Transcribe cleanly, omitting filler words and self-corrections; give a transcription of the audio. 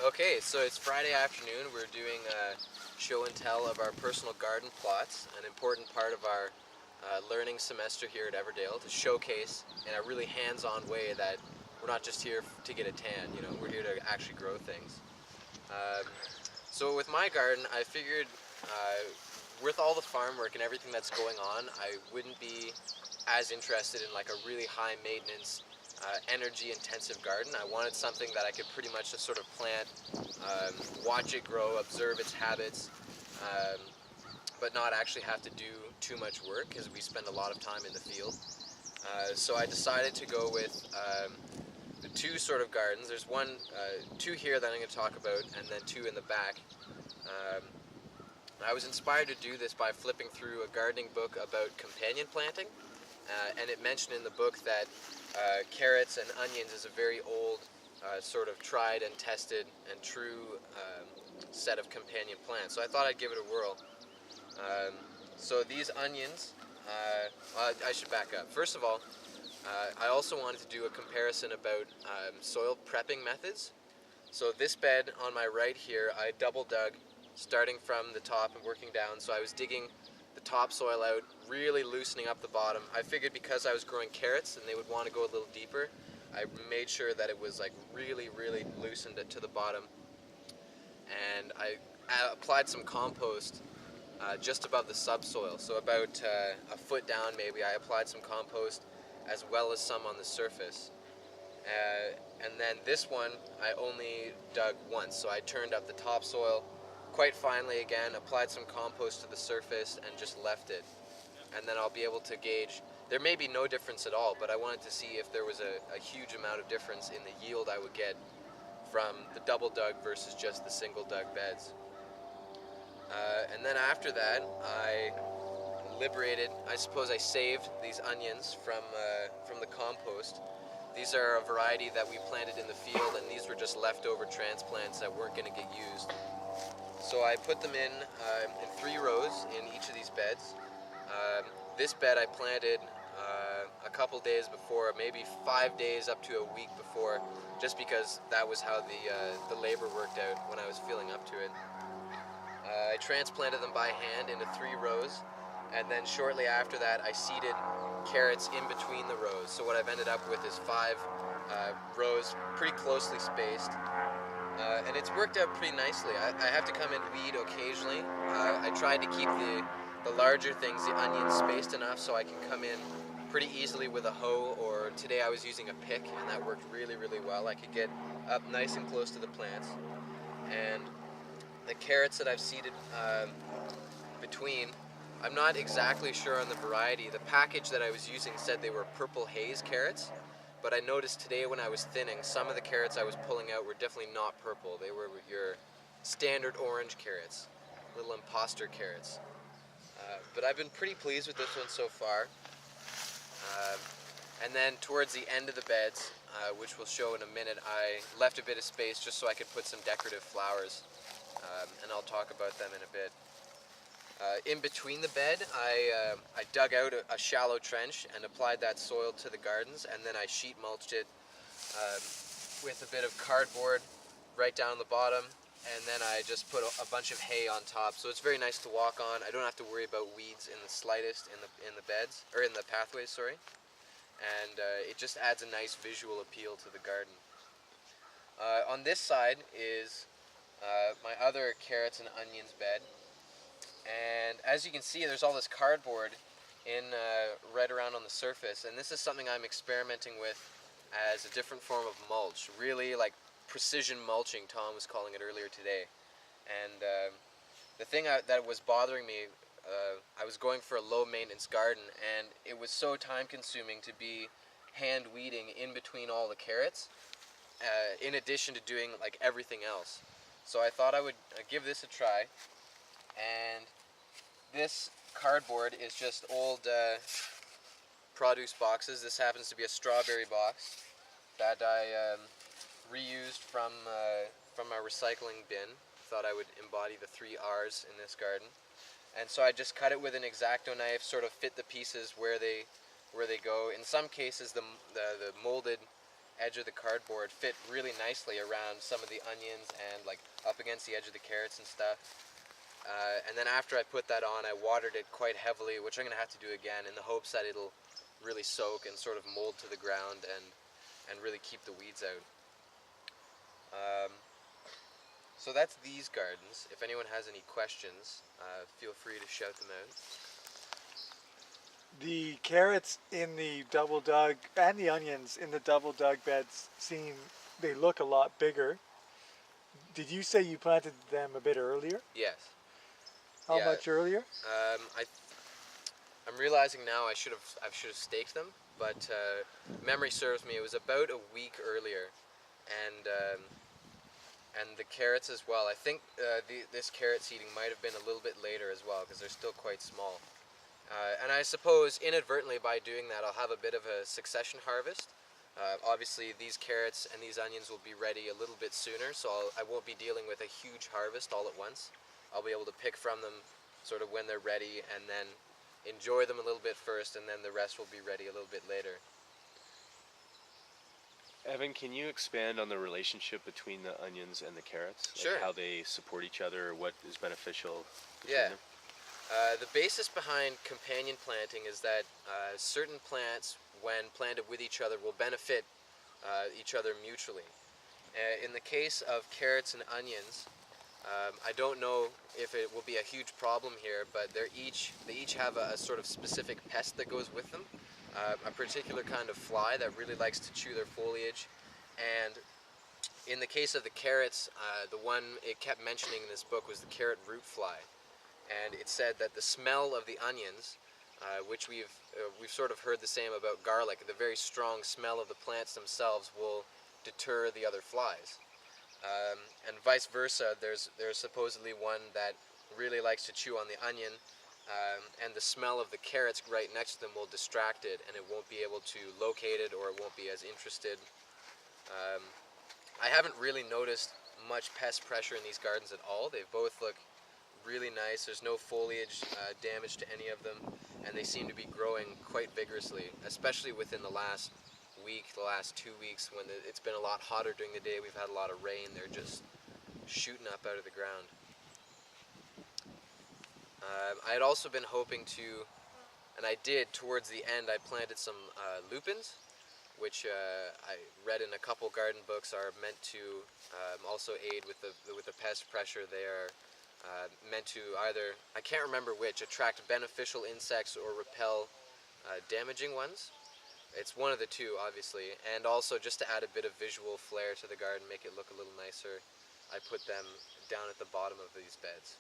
Okay, so it's Friday afternoon. We're doing a show and tell of our personal garden plots, an important part of our learning semester here at Everdale, to showcase in a really hands-on way that we're not just here to get a tan, we're here to actually grow things. Um, so with my garden, I figured with all the farm work and everything that's going on, I wouldn't be as interested in like a really high maintenance, energy intensive garden. I wanted something that I could pretty much just sort of plant, watch it grow, observe its habits, um, but not actually have to do too much work because we spend a lot of time in the field. So I decided to go with the two sort of gardens. There's two here that I'm going to talk about, and then two in the back. Um, I was inspired to do this by flipping through a gardening book about companion planting, and it mentioned in the book that carrots and onions is a very old, sort of tried and tested and true set of companion plants. So I thought I'd give it a whirl. Um, so these onions, I should back up. First of all, I also wanted to do a comparison about soil prepping methods. So this bed on my right here, I double dug, starting from the top and working down. So I was digging the topsoil out, really loosening up the bottom. I figured because I was growing carrots and they would want to go a little deeper, I made sure that it was like really, really loosened it to the bottom. And I applied some compost just above the subsoil. So about a foot down maybe, I applied some compost as well as some on the surface. And then this one I only dug once, so I turned up the topsoil quite finely again, applied some compost to the surface, and just left it. And then I'll be able to gauge. There may be no difference at all, but I wanted to see if there was a huge amount of difference in the yield I would get from the double dug versus just the single dug beds. And then after that, I suppose I saved these onions from the compost. These are a variety that we planted in the field, and these were just leftover transplants that weren't going to get used. So I put them in 3 rows in each of these beds. This bed I planted a couple days before, maybe 5 days up to a week before, just because that was how the labor worked out when I was feeling up to it. I transplanted them by hand into 3 rows, and then shortly after that I seeded carrots in between the rows. So what I've ended up with is 5 rows, pretty closely spaced. And it's worked out pretty nicely. I have to come and weed occasionally. I tried to keep the larger things, the onions, spaced enough so I can come in pretty easily with a hoe, or today I was using a pick, and that worked really, really well. I could get up nice and close to the plants. And the carrots that I've seeded between, I'm not exactly sure on the variety. The package that I was using said they were purple haze carrots, but I noticed today when I was thinning, some of the carrots I was pulling out were definitely not purple. They were your standard orange carrots, little imposter carrots. But I've been pretty pleased with this one so far. Um, and then towards the end of the beds, which we'll show in a minute, I left a bit of space just so I could put some decorative flowers, and I'll talk about them in a bit. In between the bed, I dug out a shallow trench and applied that soil to the gardens, and then I sheet mulched it with a bit of cardboard right down the bottom, and then I just put a bunch of hay on top. So it's very nice to walk on. I don't have to worry about weeds in the slightest in the beds, or in the pathways, sorry. And it just adds a nice visual appeal to the garden. On this side is my other carrots and onions bed. And as you can see, there's all this cardboard right around on the surface, and this is something I'm experimenting with as a different form of mulch. Really like precision mulching, Tom was calling it earlier today. And the thing that was bothering me, I was going for a low maintenance garden, and it was so time consuming to be hand weeding in between all the carrots, in addition to doing like everything else. So I thought I would give this a try. And this cardboard is just old produce boxes. This happens to be a strawberry box that I reused from my recycling bin. Thought I would embody the 3 R's in this garden. And so I just cut it with an X-Acto knife, sort of fit the pieces where they go. In some cases the molded edge of the cardboard fit really nicely around some of the onions and like up against the edge of the carrots and stuff. And then after I put that on, I watered it quite heavily, which I'm going to have to do again in the hopes that it'll really soak and sort of mold to the ground and really keep the weeds out. So that's these gardens. If anyone has any questions, feel free to shout them out. The carrots in the double dug and the onions in the double dug beds they look a lot bigger. Did you say you planted them a bit earlier? Yes. How much earlier? I'm realizing now I should have staked them, but memory serves me. It was about a week earlier, and the carrots as well. I think this carrot seeding might have been a little bit later as well because they're still quite small. And I suppose inadvertently by doing that I'll have a bit of a succession harvest. Obviously these carrots and these onions will be ready a little bit sooner, so I won't be dealing with a huge harvest all at once. I'll be able to pick from them sort of when they're ready and then enjoy them a little bit first, and then the rest will be ready a little bit later. Evan, can you expand on the relationship between the onions and the carrots? Sure. Like how they support each other, or what is beneficial between Yeah. them? The basis behind companion planting is that certain plants, when planted with each other, will benefit each other mutually. In the case of carrots and onions, I don't know if it will be a huge problem here, but they each have a sort of specific pest that goes with them, a particular kind of fly that really likes to chew their foliage. And in the case of the carrots, the one it kept mentioning in this book was the carrot root fly, and it said that the smell of the onions, which we've sort of heard the same about garlic, the very strong smell of the plants themselves will deter the other flies. And vice versa, there's supposedly one that really likes to chew on the onion, and the smell of the carrots right next to them will distract it, and it won't be able to locate it, or it won't be as interested. I haven't really noticed much pest pressure in these gardens at all. They both look really nice. There's no foliage damage to any of them, and they seem to be growing quite vigorously, especially within the last week, the last 2 weeks, when it's been a lot hotter during the day. We've had a lot of rain. They're just shooting up out of the ground. I had also been hoping to, and I did towards the end, I planted some lupins, which I read in a couple garden books are meant to also aid with the pest pressure. They are meant to either, I can't remember which, attract beneficial insects or repel damaging ones. It's one of the two, obviously, and also just to add a bit of visual flair to the garden, make it look a little nicer, I put them down at the bottom of these beds.